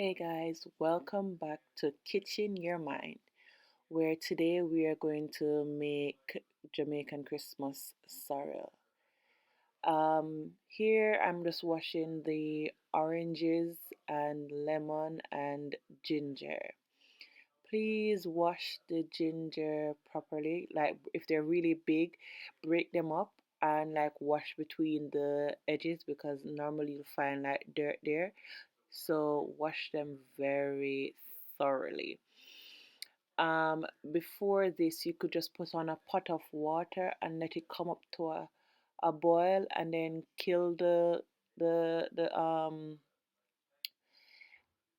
Hey guys, welcome back to Kitchen Your Mind, where today we are going to make Jamaican Christmas sorrel. Here I'm just washing the oranges and lemon and ginger. Please wash the ginger properly. Like if they're really big, break them up and like wash between the edges because normally you'll find like dirt there. So wash them very thoroughly. Before this, you could just put on a pot of water and let it come up to a boil, and then the the um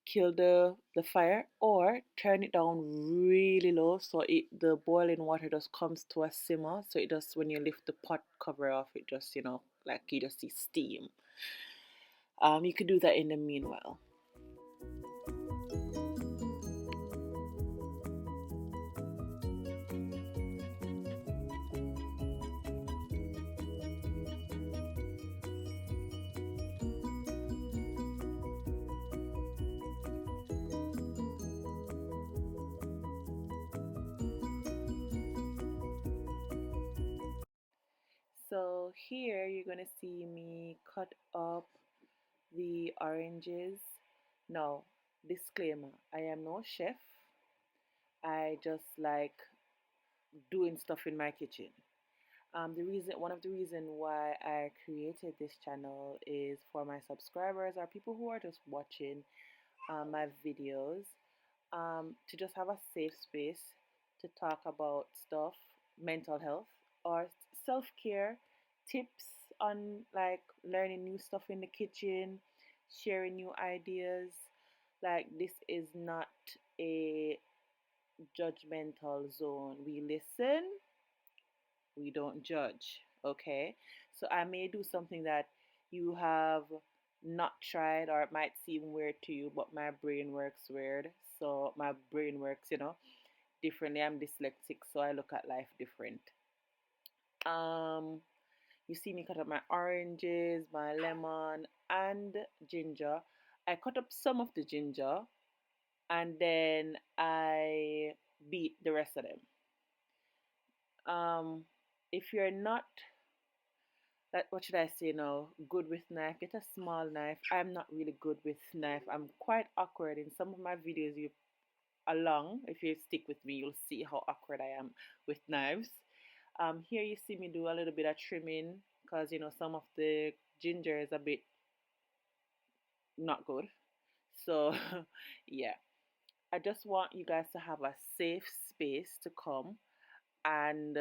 kill the fire, or turn it down really low so the boiling water just comes to a simmer. So it just when you lift the pot cover off, it just like you just see steam. You could do that in the meanwhile. So here you're gonna see me cut up the oranges. Now, disclaimer, I am no chef. I just like doing stuff in my kitchen. One of the reason why I created this channel is for my subscribers or people who are just watching my videos, to just have a safe space to talk about stuff, mental health, or self care, tips on like learning new stuff in the kitchen, sharing new ideas. Like, this is not a judgmental zone. We listen, we don't judge. Okay, so I may do something that you have not tried, or it might seem weird to you, but my brain works weird. So my brain works, differently. I'm dyslexic, so I look at life different. um you see me cut up my oranges, my lemon, and ginger. I cut up some of the ginger, and then I beat the rest of them. If you're not, like, what should I say now, good with knife, get a small knife. I'm not really good with knife. I'm quite awkward in some of my videos. You along If you stick with me, you'll see how awkward I am with knives. Here you see me do a little bit of trimming because some of the ginger is a bit not good. So yeah, I just want you guys to have a safe space to come and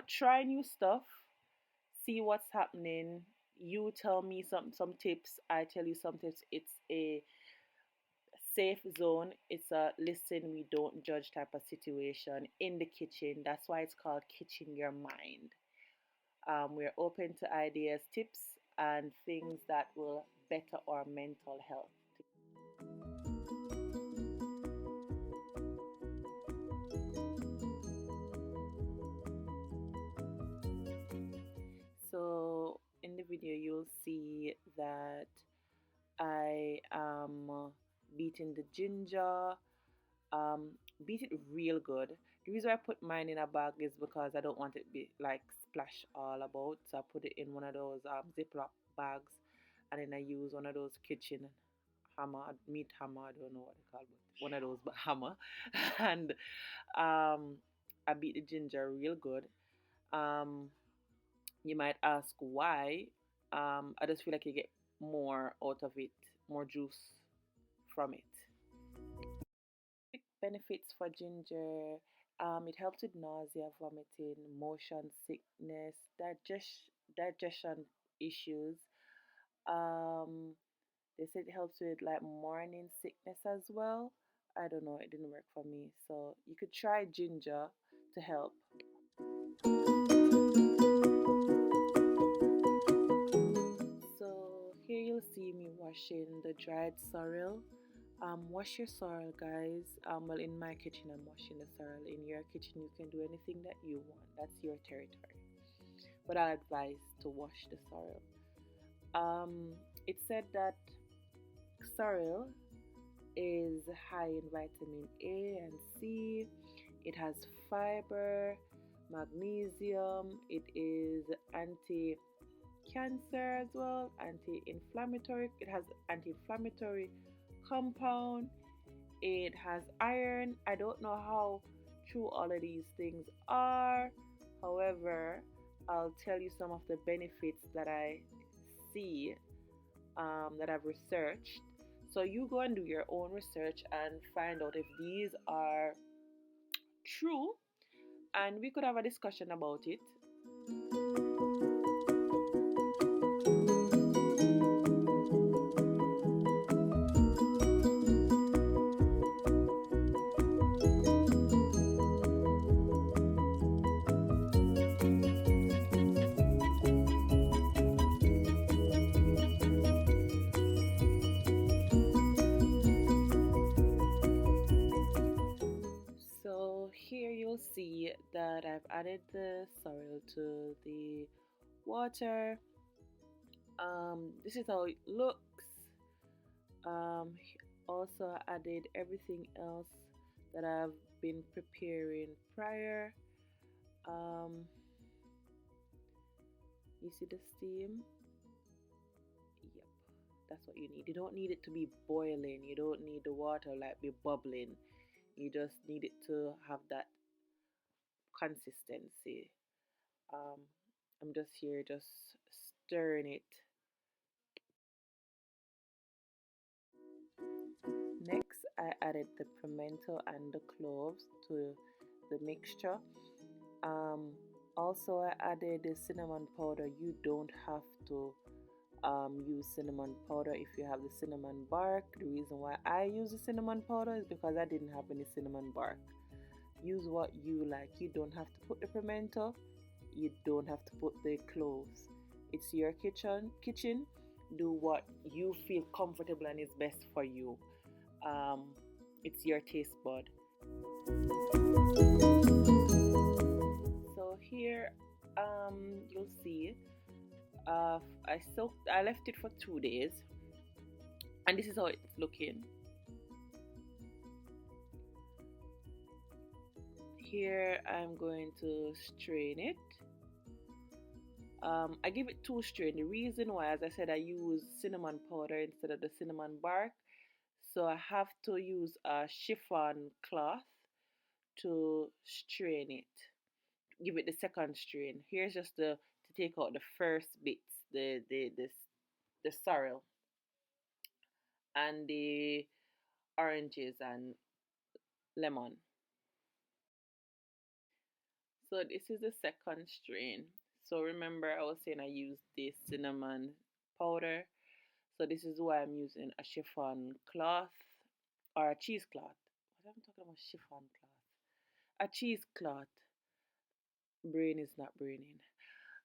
try new stuff, see what's happening. You tell me some tips, I tell you some tips. It's a safe zone. It's a listen, we don't judge type of situation in the kitchen. That's why it's called Kitchen Your Mind. We're open to ideas, tips, and things that will better our mental health. So in the video, you'll see that I am beating the ginger, um, beat it real good. The reason I put mine in a bag is because I don't want it to be like splash all about. So I put it in one of those Ziploc bags, and then I use one of those kitchen hammer, meat hammer. I don't know what they call it, but one of those, but hammer. And I beat the ginger real good. Um, you might ask why. I just feel like you get more out of it, more juice from it. Benefits for ginger. It helps with nausea, vomiting, motion sickness, digestion issues. Um, they said it helps with like morning sickness as well. I don't know, it didn't work for me. So you could try ginger to help. So here you'll see me washing the dried sorrel. Wash your sorrel, guys. Well, in my kitchen, I'm washing the sorrel. In your kitchen, you can do anything that you want. That's your territory. But I advise to wash the sorrel. It said that sorrel is high in vitamin A and C. It has fiber, magnesium. It is anti-cancer as well, anti-inflammatory. It has anti-inflammatory compound. It has iron. I don't know how true all of these things are. However, I'll tell you some of the benefits that I see, that I've researched. So you go and do your own research and find out if these are true, and we could have a discussion about it. So here you'll see that I've added the sorrel to the water. This is how it looks. Um, Also added everything else that I've been preparing prior. Um, you see the steam? Yep, that's what you need. You don't need it to be boiling. You don't need the water like be bubbling. You just need it to have that consistency. Um, I'm just here, just stirring it. Next, I added the pimento and the cloves to the mixture. Um, Also, I added the cinnamon powder. You don't have to use cinnamon powder if you have the cinnamon bark. The reason why I use the cinnamon powder is because I didn't have any cinnamon bark. Use what you like. You don't have to put the pimento. You don't have to put the cloves. It's your kitchen. Do what you feel comfortable and is best for you. um, it's your taste bud. So here, you'll see, I left it for 2 days, and this is how it's looking. Here I'm going to strain it. I give it two strain. The reason why, as I said, I use cinnamon powder instead of the cinnamon bark, so I have to use a chiffon cloth to strain it. Give it the second strain. Here's just to take out the first bits, the sorrel and the oranges and lemon. So this is the second strain. So remember I was saying I used the cinnamon powder. So this is why I'm using a chiffon cloth or a cheesecloth. What am I talking about? Chiffon cloth. A cheesecloth. Brain is not braining.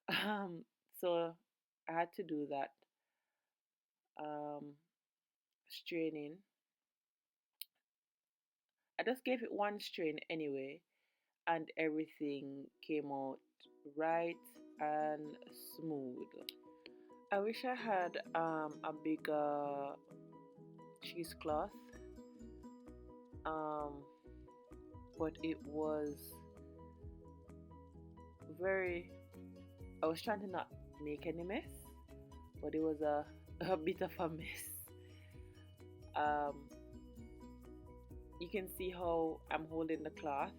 Um, so I had to do that straining. I just gave it one strain anyway, and everything came out right and smooth. I wish I had a bigger cheesecloth, um, but it was very. I was trying to not make any mess, but it was a bit of a mess. Um, you can see how I'm holding the cloth.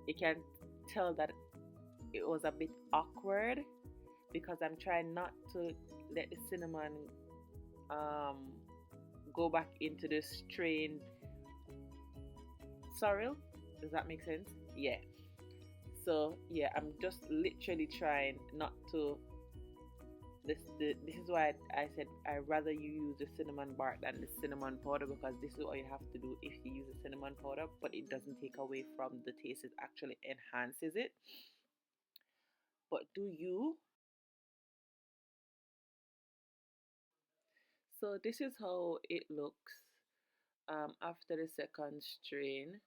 You can tell that it was a bit awkward because I'm trying not to let the cinnamon um, go back into the strained sorrel. Does that make sense? Yeah. So yeah, I'm just literally trying not to. This is why I said I rather you use the cinnamon bark than the cinnamon powder, because this is what you have to do if you use the cinnamon powder, but it doesn't take away from the taste, it actually enhances it. But do you? So this is how it looks after the second strain.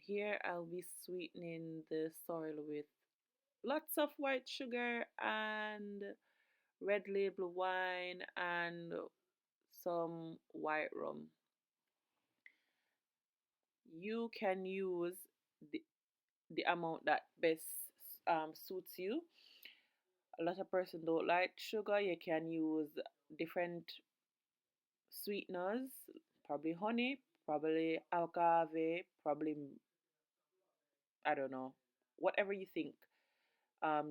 Here I'll be sweetening the soil with lots of white sugar and red label wine and some white rum. You can use the, the amount that best suits you. A lot of person don't like sugar. You can use different sweeteners, probably honey, probably agave, probably I don't know, whatever you think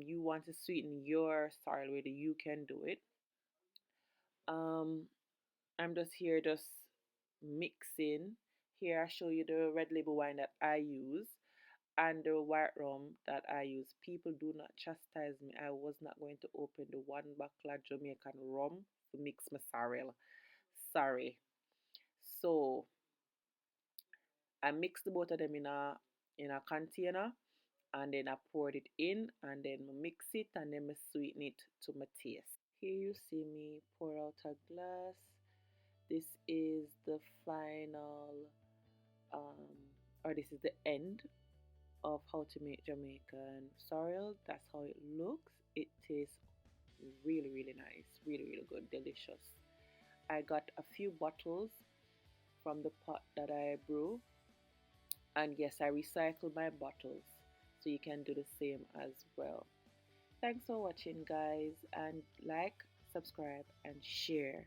you want to sweeten your sorrel with, you can do it. Um, I'm just here just mixing. Here I show you the red label wine that I use and the white rum that I use. People do not chastise me. I was not going to open the one bottle of Jamaican rum to mix my sorrel. Sorry. So I mixed the both of them in a container and then I poured it in and then I mix it and then I sweeten it to my taste. Here you see me pour out a glass. This is the final, um, or this is the end of how to make Jamaican sorrel. That's how it looks. It tastes really, really nice, really, really good, delicious. I got a few bottles from the pot that I brew, and yes, I recycle my bottles, so you can do the same as well. Thanks for watching, guys, and like, subscribe, and share.